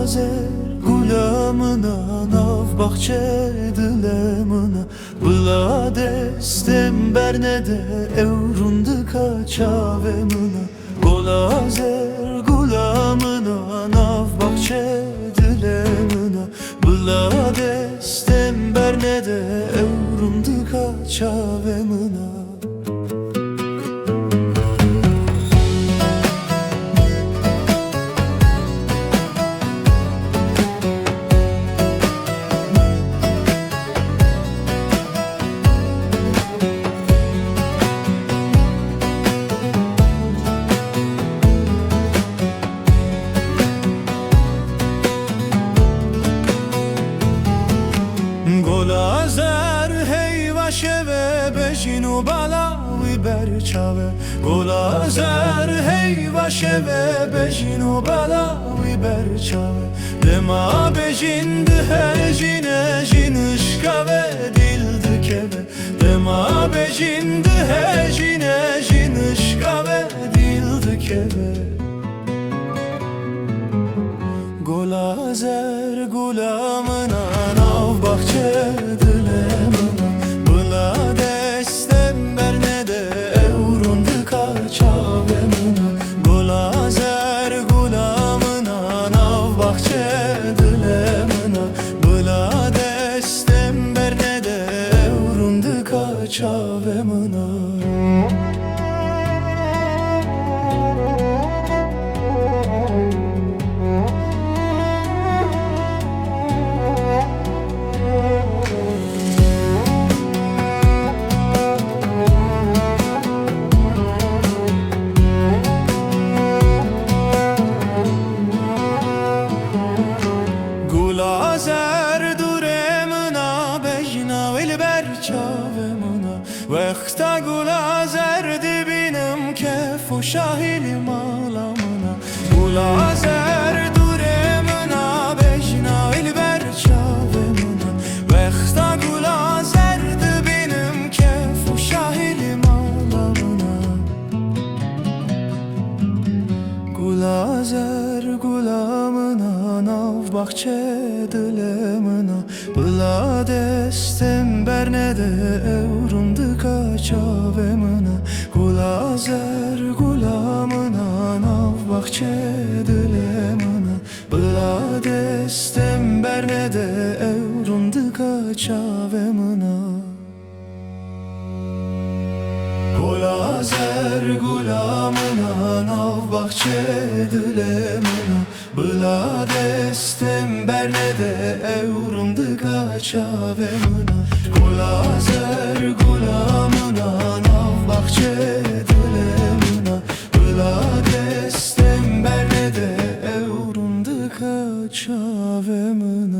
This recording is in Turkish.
Gulazer gulamına nav bahçe dilemına Bila destem bernede evrundu kaçavemına Gulazer gulamına nav bahçe dilemına Bila destem bernede evrundu kaçavemına Gulazer heyvaşe ve bejinu balavi berçave Gulazer heyvaşe ve bejinu balavi berçave Dema bejindi hecine jinışka ve dildi keve Dema bejindi hecine jinışka ve dildi keve Gulazer gulamına nav bahçe dilemına Bila destem bernede evrundu kaçavemına Gulazer gulamına nav bahçe dilemına Bila destem bernede evrundu kaçavemına Gulazer duremına bejna vel berçavemına Vekta gulazer dibinim kefu şahilim ağlamına Gulazer duremına bejna vel berçavemına Vekta gulazer dibinim kefu şahilim ağlamına Gulazer gulamına nav bahçe dilemına Bila destem bernede evrundu kaçavemına Gulazer gulamına nav bahçe dilemına Bila destem bernede evrundu kaçavemına Gulazer gulamına nav bahçe dilemına Bila destem bernede evrundu kaçavemına Gulazer gulamına nav bahçe dilemına Bila destem bernede evrundu kaçavemına